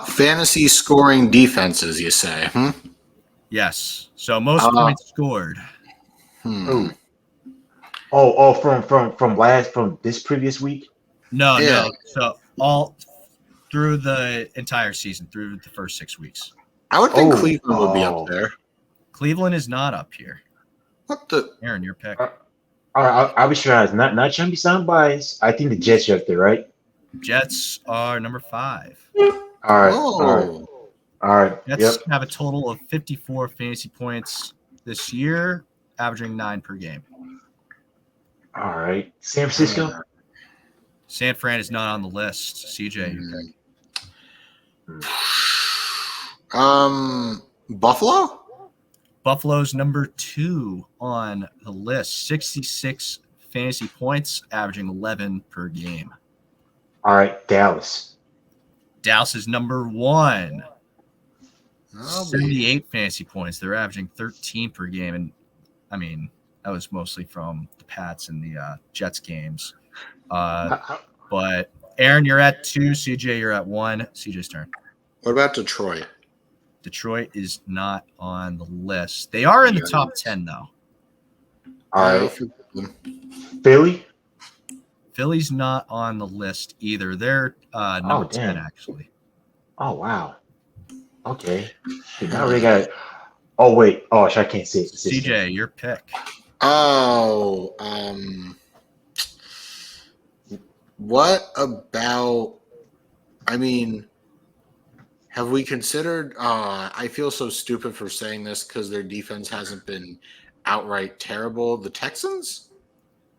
Fantasy scoring defenses, you say? Yes. So most points scored. From this previous week? No. So all through the entire season, through the first 6 weeks. I would think Cleveland would be up there. Cleveland is not up here. What the? Aaron, your pick. All right, I'll be sure. Not trying to be sound biased. I think the Jets are up there, right? Jets are number 5. All right. Jets have a total of 54 fantasy points this year, averaging 9 per game. All right. San Francisco? San Fran is not on the list. CJ, your pick. Buffalo? Buffalo's number 2 on the list. 66 fantasy points, averaging 11 per game. All right. Dallas. Dallas is number 1. 78 fantasy points. They're averaging 13 per game. And, I mean, that was mostly from the Pats and the Jets games. But, Aaron, you're at 2. CJ, you're at 1. CJ's turn. What about Detroit? Detroit is not on the list. They are in the top 10, though. All right. Philly? Philly's not on the list either. They're number 10, actually. Oh, wow. Okay. Now we got – oh, wait. Oh, I can't see it. CJ, your pick. Oh, what about – I mean – have we considered I feel so stupid for saying this because their defense hasn't been outright terrible. The Texans?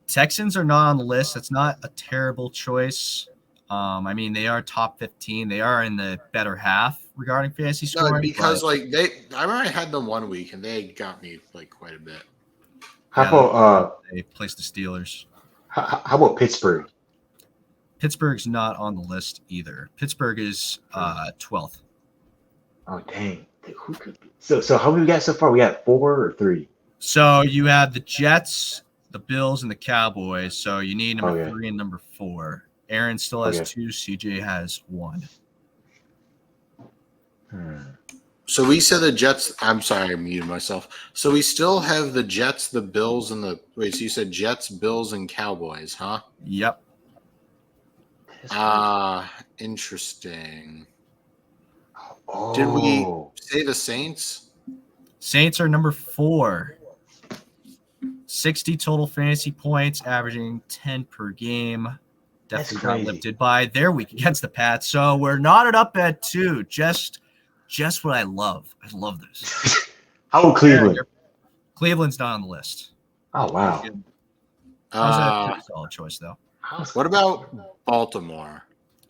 Texans are not on the list. That's not a terrible choice. I mean, they are top 15. They are in the better half regarding fantasy scoring. No, because I remember I had them 1 week and they got me quite a bit. How about they placed the Steelers? How about Pittsburgh? Pittsburgh's not on the list either. Pittsburgh is 12th. Oh, dang. Who could be? So how many we got so far? We got 4 or 3? So you have the Jets, the Bills, and the Cowboys. So you need number 3 and number 4. Aaron still has 2. CJ has 1. So we said the Jets. I'm sorry, I muted myself. So we still have the Jets, the Bills, and the – wait, so you said Jets, Bills, and Cowboys, huh? Yep. Interesting. Oh. Did we say the Saints? Saints are number 4. 60 total fantasy points, averaging 10 per game. Definitely got lifted by their week against the Pats. So we're knotted up at 2. Just what I love. I love this. How about Cleveland? Cleveland's not on the list. Oh, wow. That a solid choice, though. What about Baltimore?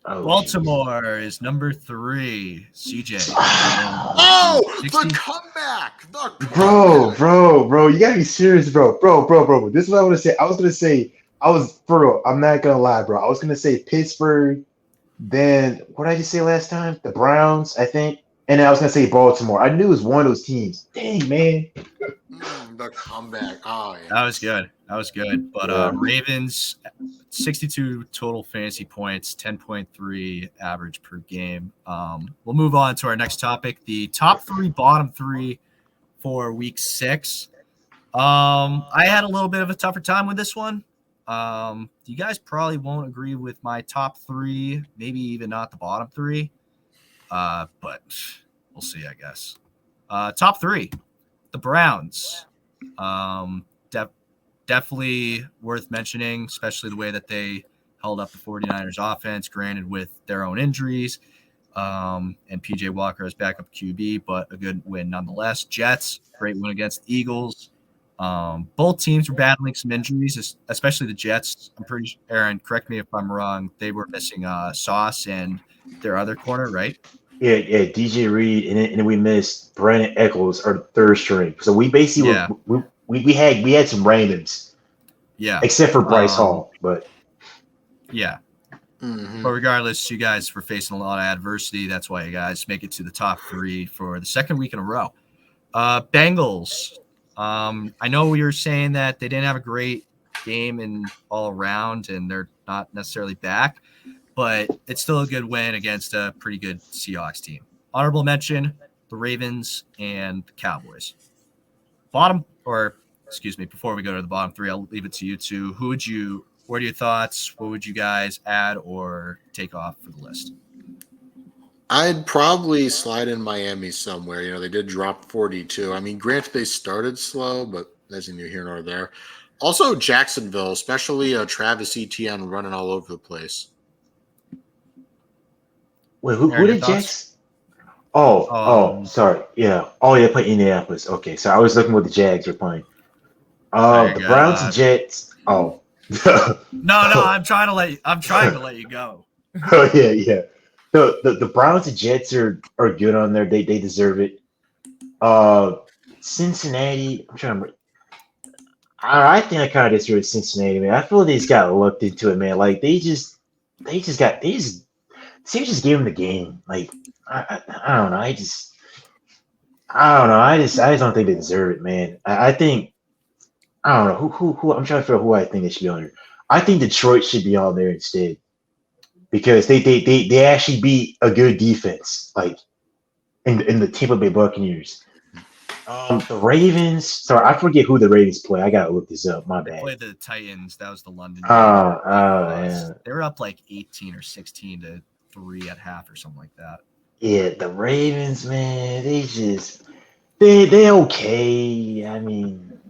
Oh, Baltimore is number 3. CJ. The comeback! Bro, you gotta be serious, bro. This is what I want to say. I'm not gonna lie, bro. I was gonna say Pittsburgh. Then what did I just say last time? The Browns, I think. And then I was gonna say Baltimore. I knew it was one of those teams. Dang, man. The comeback. Oh, yeah. That was good. But Ravens, 62 total fantasy points, 10.3 average per game. We'll move on to our next topic, the top 3, bottom 3 for week 6. I had a little bit of a tougher time with this one. You guys probably won't agree with my top 3, maybe even not the bottom 3. But we'll see, I guess. Top 3, the Browns. Definitely worth mentioning, especially the way that they held up the 49ers offense, granted with their own injuries. And PJ Walker as backup QB, but a good win nonetheless. Jets, great win against the Eagles. Both teams were battling some injuries, especially the Jets. I'm pretty sure, Aaron, correct me if I'm wrong, they were missing Sauce and their other corner, right? Yeah, DJ Reed, and then we missed Brandon Eccles, our third string. So we basically we had some randoms. Yeah. Except for Bryce Hall, but yeah. Mm-hmm. But regardless, you guys were facing a lot of adversity. That's why you guys make it to the top 3 for the second week in a row. Bengals. I know we were saying that they didn't have a great game in all around, and they're not necessarily back, but it's still a good win against a pretty good Seahawks team. Honorable mention, the Ravens and the Cowboys. Before we go to the bottom 3, I'll leave it to you two. What are your thoughts? What would you guys add or take off for the list? I'd probably slide in Miami somewhere. You know, they did drop 42. I mean, granted, they started slow, but that's neither here nor there. Also, Jacksonville, especially Travis Etienne running all over the place. Wait, who Aaron, your did thoughts? Jax? Oh, Um, sorry. Yeah. Oh, yeah, play Indianapolis. Okay, so I was looking what the Jags were playing. there you The go. Browns and Jets. Oh. No, Oh, I'm trying to let you go. oh, yeah, yeah. The Browns and Jets are good on there. They deserve it. Uh, Cincinnati. I'm trying to remember. I think I kind of disagree with Cincinnati, man. I feel like they just got looked into it, man. Like they just Seahawks just gave them the game. Like I don't know. I don't know. I just don't think they deserve it, man. I think I don't know who I'm trying to figure out who I think they should be on there. I think Detroit should be on there instead because they actually beat a good defense, like in the Tampa Bay Buccaneers. The Ravens. Sorry, I forget who the Ravens play. I gotta look this up. My They bad. played the Titans. That was the London game. Yeah. They were up like 18 or 16 to 3 at half or something like that. Yeah, the Ravens, man, they okay. I mean,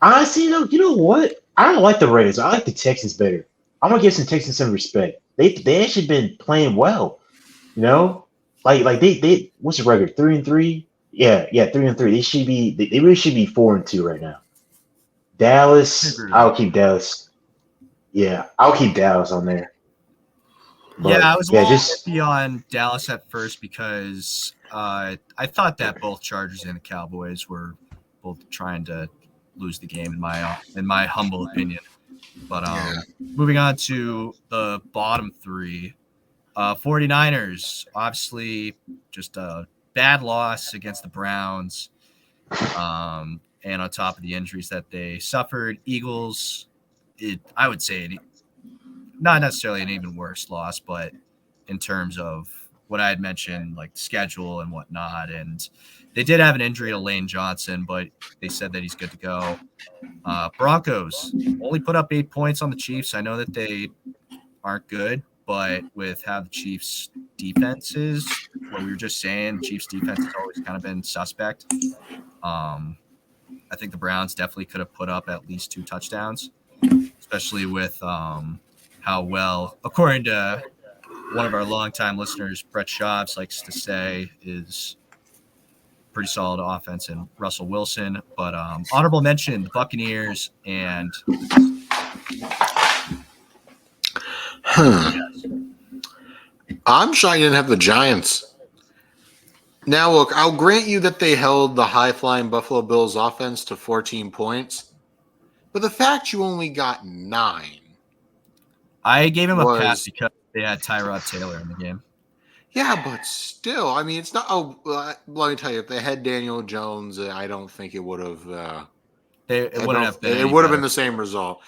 honestly, you know what? I don't like the Ravens. I like the Texans better. I'm gonna give some Texans some respect. They actually been playing well. You know, like they what's the record? 3-3. Yeah, 3-3. They really should be 4-2 right now. I Dallas, agree with I'll that. keep Dallas. Yeah, I'll keep Dallas on there. Yeah, I But was a yeah, little just iffy on Dallas at first because I thought that both Chargers and the Cowboys were both trying to lose the game in my humble opinion. But Yeah. moving on to the bottom three, 49ers, obviously just a bad loss against the Browns. And on top of the injuries that they suffered, Eagles, I would say not necessarily an even worse loss, but in terms of what I had mentioned, like schedule and whatnot. And they did have an injury to Lane Johnson, but they said that he's good to go. Broncos only put up 8 points on the Chiefs. I know that they aren't good, but with how the Chiefs' defense is, what we were just saying, the Chiefs' defense has always kind of been suspect. I think the Browns definitely could have put up at least 2 touchdowns, especially with how well, according to one of our longtime listeners, Brett Schaubs, likes to say, is pretty solid offense in Russell Wilson. But honorable mention, the Buccaneers and I'm shocked you didn't have the Giants. Now, look, I'll grant you that they held the high-flying Buffalo Bills offense to 14 points, but the fact you only got 9 I gave him a pass was, because they had Tyrod Taylor in the game. yeah, but still, I mean, it's not. Oh, let me tell you, if they had Daniel Jones, I don't think it would have. It wouldn't have been It any would have been better. the same result.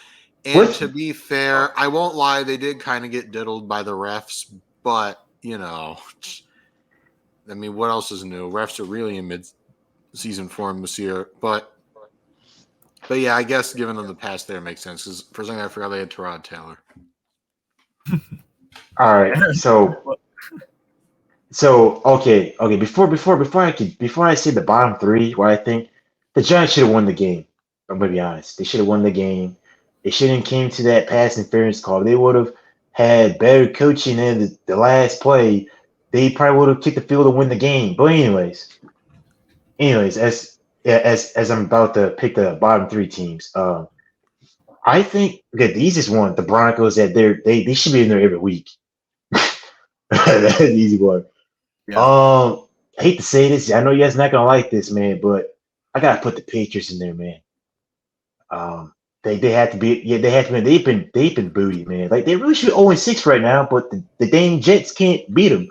And what to be fair, I won't lie, they did kind of get diddled by the refs, but you know, I mean, what else is new? Refs are really in mid-season form this year, but yeah, I guess giving them the pass there makes sense. Because for something I forgot they had Tyrod Taylor. all right. So okay. Before I say the bottom three, where I think the Giants should have won the game. I'm gonna be honest. They should have won the game. They shouldn't came to that pass interference call. They would have had better coaching in the last play. They probably would have kicked the field to win the game. But anyways, as I'm about to pick the bottom three teams, I think the easiest one, the Broncos, that they should be in there every week. That's the easy one. Yeah. I hate to say this. I know you guys not gonna like this, man, but I gotta put the Patriots in there, man. They had to be, yeah, they had to be. They've been booty, man. Like they really should be 0-6 right now, but the dang Jets can't beat them.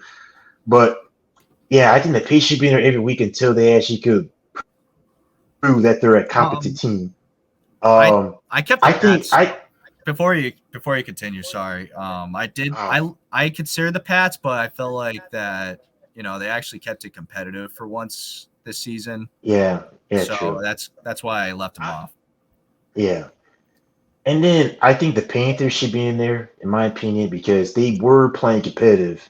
But yeah, I think the Patriots should be in there every week until they actually could prove that they're a competent team. I kept the I think Pats before you continue. Sorry, I considered the Pats, but I felt like that they actually kept it competitive for once this season. yeah, So true. that's why I left them off. Yeah. And then I think the Panthers should be in there, in my opinion, because they were playing competitive.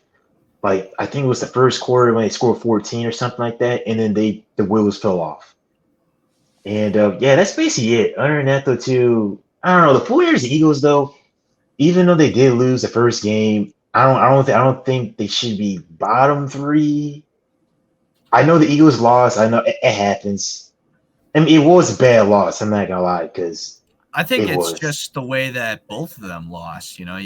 Like I think it was the first quarter when they scored 14 or something like that, and then the wheels fell off. And yeah, that's basically it. Other than that, though, too, I don't know. The 49ers and Eagles, though, even though they did lose the first game, I don't think they should be bottom three. I know the Eagles lost. I know it happens. I mean, it was a bad loss. I'm not gonna lie, because I think it it's was. just the way that both of them lost. You know,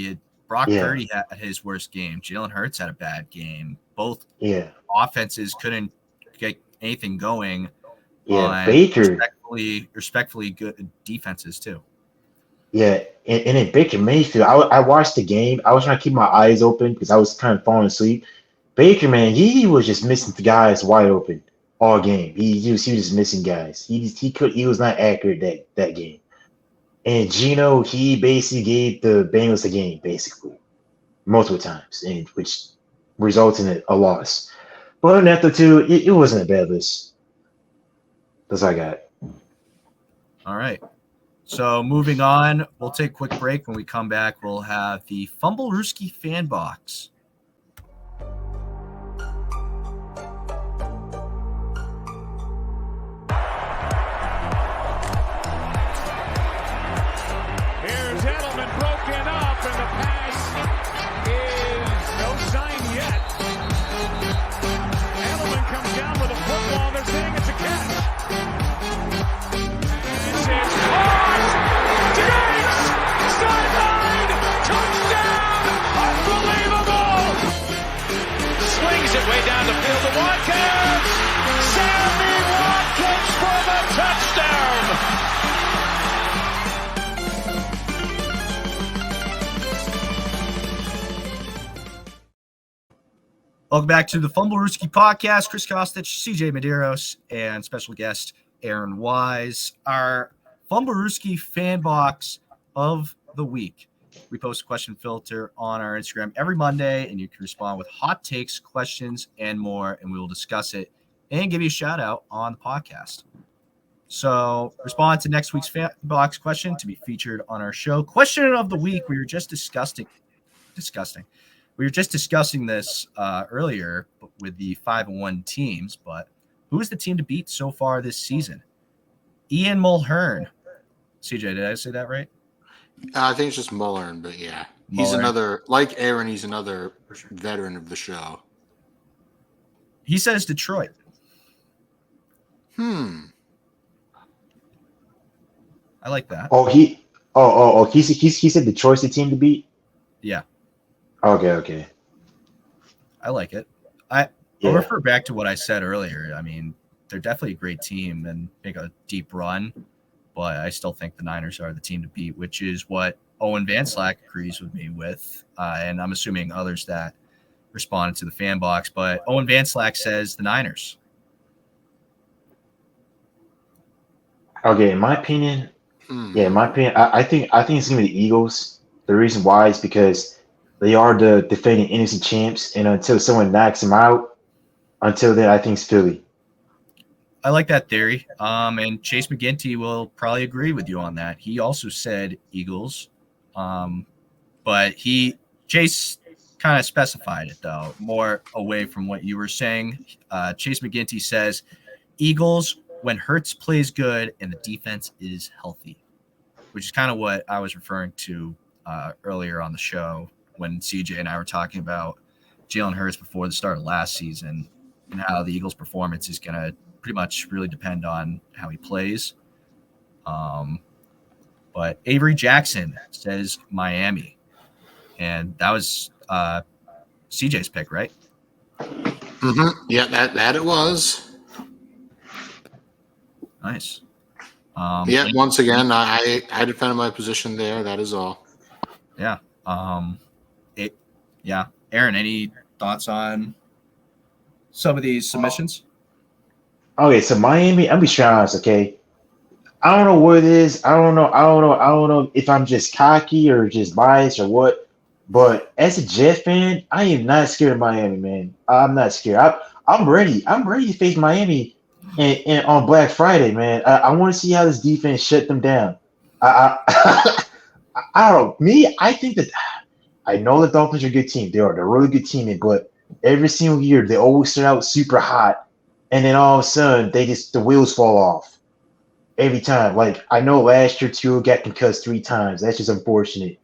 Brock Yeah, Purdy had his worst game. Jalen Hurts had a bad game. Both yeah, offenses couldn't get anything going yeah. on Baker, respectfully good defenses too. yeah, and then Baker Mayfield. I watched the game. I was trying to keep my eyes open because I was kind of falling asleep. Baker, man, he was just missing the guys wide open all game. He was just missing guys. He was not accurate that game. And Gino, he basically gave the Bengals the game, basically, multiple times, and which results in a loss. But other than that, though, too, it wasn't a bad list. That's all I got. All right. So moving on, we'll take a quick break. When we come back, we'll have the Fumblerooski Fan Box. Here's Edelman broken up, and the pass is no sign yet. Edelman comes down with a football. They're saying it's a catch. This is caught. Diggs! Sideline! Touchdown! Unbelievable! Swings it way down the field to Watkins. Sammy Watkins for the touchdown. Welcome back to the Fumblerooski Podcast. Chris Kostic, CJ Medeiros, and special guest Aaron Wise. Our Fumblerooski Fan Box of the Week. We post a question filter on our Instagram every Monday, and you can respond with hot takes, questions, and more, and we will discuss it and give you a shout out on the podcast. So respond to next week's Fan Box question to be featured on our show. Question of the week. We were just discussing. We were just discussing this earlier with the 5-1 teams, but who is the team to beat so far this season? Ian Mulhern. CJ, did I say that right? I think it's just Mullen, but yeah. He's Mullen. another, like Aaron, he's another veteran of the show. He says Detroit. Hmm. I like that. He said Detroit's the team to beat. Yeah, Okay. I like it. I'll refer back to what I said earlier. I mean, they're definitely a great team and make a deep run, but I still think the Niners are the team to beat, which is what Owen Van Slack agrees with me with, and I'm assuming others that responded to the fan box. But Owen Van Slack says the Niners. Okay, in my opinion, Hmm. I think it's gonna be the Eagles. The reason why is because they are the defending NFC champs, and until someone knocks them out, until then, I think it's Philly. I like that theory. And Chase McGinty will probably agree with you on that. He also said Eagles. But Chase kind of specified it though, more away from what you were saying. Chase McGinty says Eagles when Hurts plays good and the defense is healthy, which is kind of what I was referring to earlier on the show when CJ and I were talking about Jalen Hurts before the start of last season and how the Eagles' performance is going to pretty much really depend on how he plays. But Avery Jackson says Miami, and that was CJ's pick, right? Mm-hmm. Yeah, that it was. Nice. Once again, I defended my position there. That is all. Yeah. Aaron, any thoughts on some of these submissions? Okay, so Miami, I'm be straight honest, okay? I don't know what it is. I don't know if I'm just cocky or just biased or what. But as a Jet fan, I am not scared of Miami, man. I'm not scared. I'm ready. I'm ready to face Miami and on Black Friday, man. I want to see how this defense shut them down. I don't know. Me, I think that I know the Dolphins are a good team. They're a really good team, but every single year they always start out super hot, and then all of a sudden the wheels fall off every time. Like I know last year Tua got concussed 3 times. That's just unfortunate.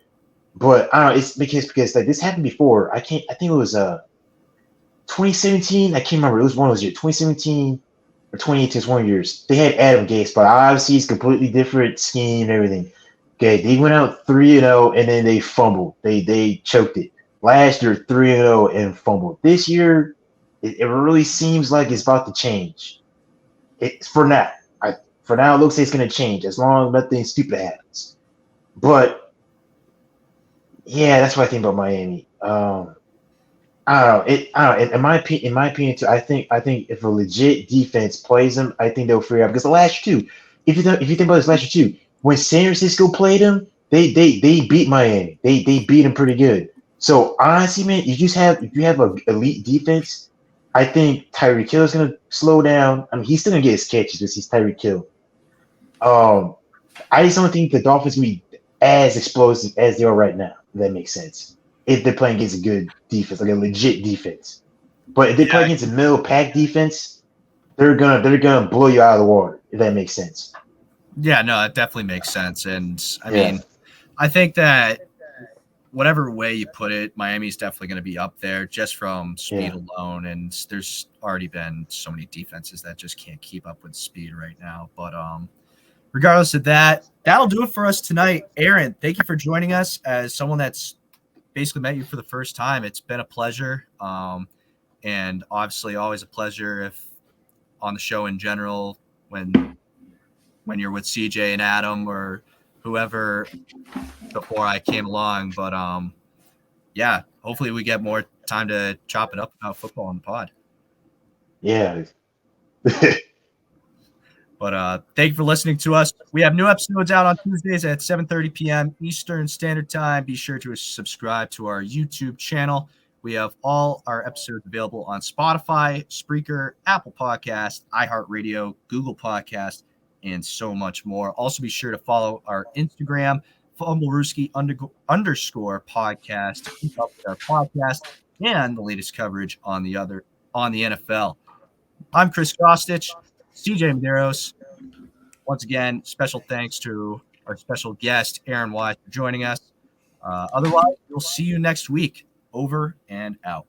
But I don't know. It's because like this happened before. I think it was 2017. I can't remember. It was one of those years. 2017 or 2018 is one of yours. They had Adam Gase, but obviously it's completely different scheme and everything. Okay, they went out 3-0 and then they fumbled. They choked it. Last year 3-0 and fumbled. This year it really seems like it's about to change. It's for now. For now it looks like it's gonna change as long as nothing stupid happens. But yeah, that's what I think about Miami. I don't know. I don't know. In my opinion, too, I think if a legit defense plays them, I think they'll figure out. Because the last year, too, if you think about this last year, too, when San Francisco played them, they beat Miami. They beat them pretty good. So honestly, man, if you have an elite defense, I think Tyreek Hill is gonna slow down. I mean, he's still gonna get his catches because he's Tyreek Hill. I just don't think the Dolphins will be as explosive as they are right now. If that makes sense. If they're playing against a good defense, like a legit defense. But if they play against a middle pack defense, they're gonna blow you out of the water, if that makes sense. Yeah, no, it definitely makes sense. And I mean, I think that whatever way you put it, Miami's definitely going to be up there just from speed alone. And there's already been so many defenses that just can't keep up with speed right now. But regardless of that, that'll do it for us tonight. Aaron, thank you for joining us as someone that's basically met you for the first time. It's been a pleasure. And obviously always a pleasure if on the show in general, when you're with CJ and Adam or whoever before I came along. But yeah, hopefully we get more time to chop it up about football on the pod. Yeah. But thank you for listening to us. We have new episodes out on Tuesdays at 7:30 p.m. Eastern Standard Time. Be sure to subscribe to our YouTube channel. We have all our episodes available on Spotify, Spreaker, Apple Podcast, iHeartRadio, Google Podcast, and so much more. Also, be sure to follow our Instagram, Fumblerooski _ podcast, to keep up with our podcast and the latest coverage on the NFL. I'm Chris Kostich, CJ Medeiros. Once again, special thanks to our special guest, Aaron Wise, for joining us. Otherwise, we'll see you next week. Over and out.